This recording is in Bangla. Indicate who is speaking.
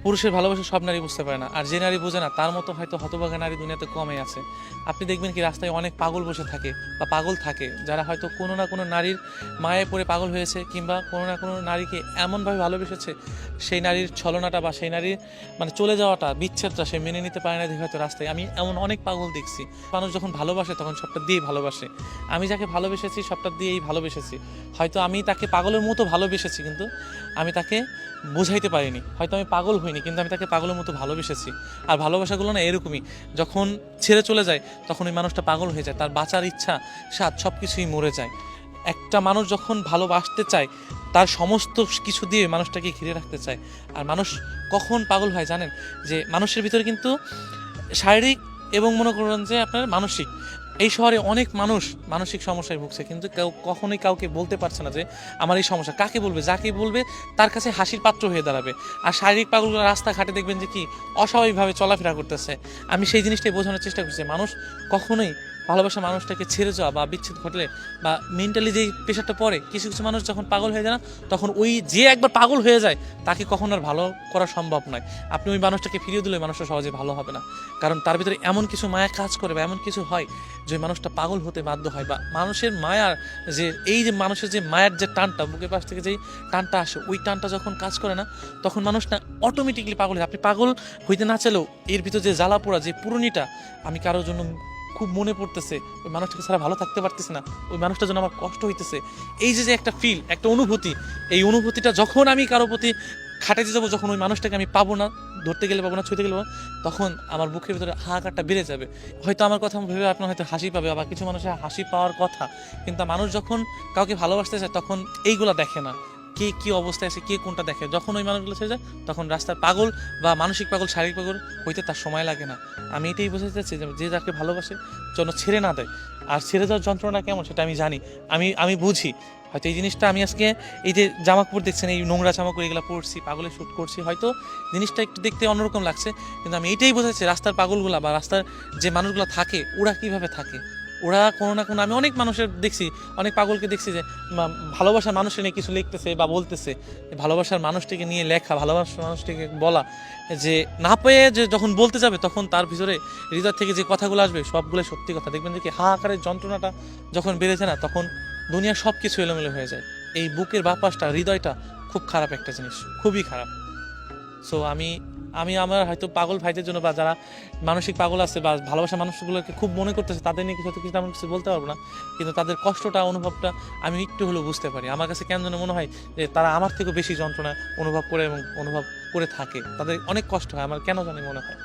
Speaker 1: পুরুষের ভালোবাসা সব নারী বুঝতে পারে না, আর যে নারী বোঝে না তার মতো হয়তো হতভাগা নারী দুনিয়াতে কমই আছে। আপনি দেখবেন কি রাস্তায় অনেক পাগল বসে থাকে বা পাগল থাকে, যারা হয়তো কোনো না কোনো নারীর মায়ে পড়ে পাগল হয়েছে, কিংবা কোনো না কোনো নারীকে এমনভাবে ভালোবেসেছে, সেই নারীর ছলনাটা বা সেই নারীর মানে চলে যাওয়াটা, বিচ্ছেদটা সে মেনে নিতে পারে না দেখে হয়তো রাস্তায়। আমি এমন অনেক পাগল দেখছি। মানুষ যখন ভালোবাসে তখন সবটা দিয়েই ভালোবাসে। আমি যাকে ভালোবেসেছি সবটা দিয়েই ভালোবেসেছি। হয়তো আমি তাকে পাগলের মতো ভালোবেসেছি, কিন্তু আমি তাকে বোঝাইতে পারিনি। হয়তো আমি পাগল হইনি, কিন্তু আমি তাকে পাগলের মতো ভালোবেসেছি। আর ভালোবাসাগুলো না এরকমই, যখন ছেড়ে চলে যায় তখন ওই মানুষটা পাগল হয়ে যায়, তার বাঁচার ইচ্ছা, স্বাদ সব কিছুই মরে যায়। একটা মানুষ যখন ভালোবাসতে চায় তার সমস্ত কিছু দিয়ে মানুষটাকে ঘিরে রাখতে চায়। আর মানুষ কখন পাগল হয় জানেন? যে মানুষের ভিতরে কিন্তু শারীরিক এবং মনে করেন যে আপনার মানসিক, এই শহরে অনেক মানুষ মানসিক সমস্যায় ভুগছে, কিন্তু কেউ কখনোই কাউকে বলতে পারছে না যে আমার এই সমস্যা। কাকে বলবে? যাকে বলবে তার কাছে হাসির পাত্র হয়ে দাঁড়াবে। আর শারীরিক পাগলগুলো রাস্তাঘাটে দেখবেন যে কি অস্বাভাবিকভাবে চলাফেরা করতেছে। আমি সেই জিনিসটাই বোঝানোর চেষ্টা করছি, মানুষ কখনোই ভালোবাসা মানুষটাকে ছেড়ে যাওয়া বা বিচ্ছেদ ঘটলে বা মেন্টালি যেই প্রেশারটা পড়ে, কিছু কিছু মানুষ যখন পাগল হয়ে যায় না, তখন ওই যে একবার পাগল হয়ে যায় তাকে কখনো আর ভালো করা সম্ভব নয়। আপনি ওই মানুষটাকে ফিরিয়ে দিলে মানুষটা সহজে ভালো হবে না, কারণ তার ভিতরে এমন কিছু মায়া কাজ করে বা এমন কিছু হয় যে মানুষটা পাগল হতে বাধ্য হয়। বা মানুষের মায়ার যে এই যে মানুষের যে মায়ার যে টানটা বুকের পাশ থেকে যেই টানটা আসে, ওই টানটা যখন কাজ করে না, তখন মানুষ না অটোমেটিকলি পাগল হয়। আপনি পাগল হইতে না চাইলেও এর ভিতর যে জ্বালা পোড়া, যে পুরনিটা, আমি কারোর জন্য খুব মনে পড়তেছে, ওই মানুষটাকে ছাড়া ভালো থাকতে পারতেছে না, ওই মানুষটার জন্য আমার কষ্ট হইতেছে, এই যে যে একটা ফিল, একটা অনুভূতি, এই অনুভূতিটা যখন আমি কারো প্রতি খাটাইতে যাবো, যখন ওই মানুষটাকে আমি পাবো না, ধরতে গেলে পাবো না, ছুঁতে গেলে পাবো না, তখন আমার বুকের ভিতরে হাহাকারটা বেড়ে যাবে। হয়তো আমার কথা ভেবে আপনার হয়তো হাসি পাবে, আবার কিছু মানুষের হাসি পাওয়ার কথা, কিন্তু মানুষ যখন কাউকে ভালোবাসতে চায় তখন এইগুলা দেখে না, কে কি অবস্থায় আছে, কে কোনটা দেখে। যখন ওই মানুষগুলো ছেড়ে যায় তখন রাস্তার পাগল বা মানসিক পাগল, শারীরিক পাগল হইতে তার সময় লাগে না। আমি এটাই বোঝাতে চাচ্ছি যে যাকে ভালোবাসে যেন ছেড়ে না দেয়। আর ছেড়ে যাওয়ার যন্ত্রণা কেমন সেটা আমি জানি, আমি বুঝি। হয়তো এই জিনিসটা আমি আজকে এই যে জামা কাপড় দেখছেন, এই নোংরা জামা কাপড় এগুলো পরছি, পাগলে শ্যুট করছি, হয়তো জিনিসটা একটু দেখতে অন্যরকম লাগছে, কিন্তু আমি এইটাই বোঝাচ্ছি রাস্তার পাগলগুলা বা রাস্তার যে মানুষগুলো থাকে ওরা কিভাবে থাকে। ওরা কোনো না কোনো, আমি অনেক মানুষের দেখছি, অনেক পাগলকে দেখছি যে ভালোবাসার মানুষের নিয়ে কিছু লিখতেছে বা বলতেছে, ভালোবাসার মানুষটিকে নিয়ে লেখা, ভালোবাসার মানুষটিকে বলা, যে না পেয়ে যে যখন বলতে যাবে তখন তার ভিতরে হৃদয় থেকে যে কথাগুলো আসবে সবগুলো সত্যি কথা। দেখবেন যে কি হাহাকারের যন্ত্রণাটা যখন বেড়েছে না, তখন দুনিয়ার সব কিছু এলোমেলো হয়ে যায়। এই বুকের বাপাসটা, হৃদয়টা খুব খারাপ একটা জিনিস, খুবই খারাপ। সো আমি আমি আমার হয়তো পাগল ভাইদের জন্য বা যারা মানসিক পাগল আছে বা ভালোবাসার মানুষগুলোকে খুব মনে করতেছে, তাদের নিয়ে কিছু কিছু তেমন কিছু বলতে পারবো না, কিন্তু তাদের কষ্টটা, অনুভবটা আমি একটু হলেও বুঝতে পারি। আমার কাছে কেন যেন মনে হয় যে তারা আমার থেকেও বেশি যন্ত্রণা অনুভব করে এবং অনুভব করে থাকে, তাদের অনেক কষ্ট হয়, আমার কেন জানি মনে হয়।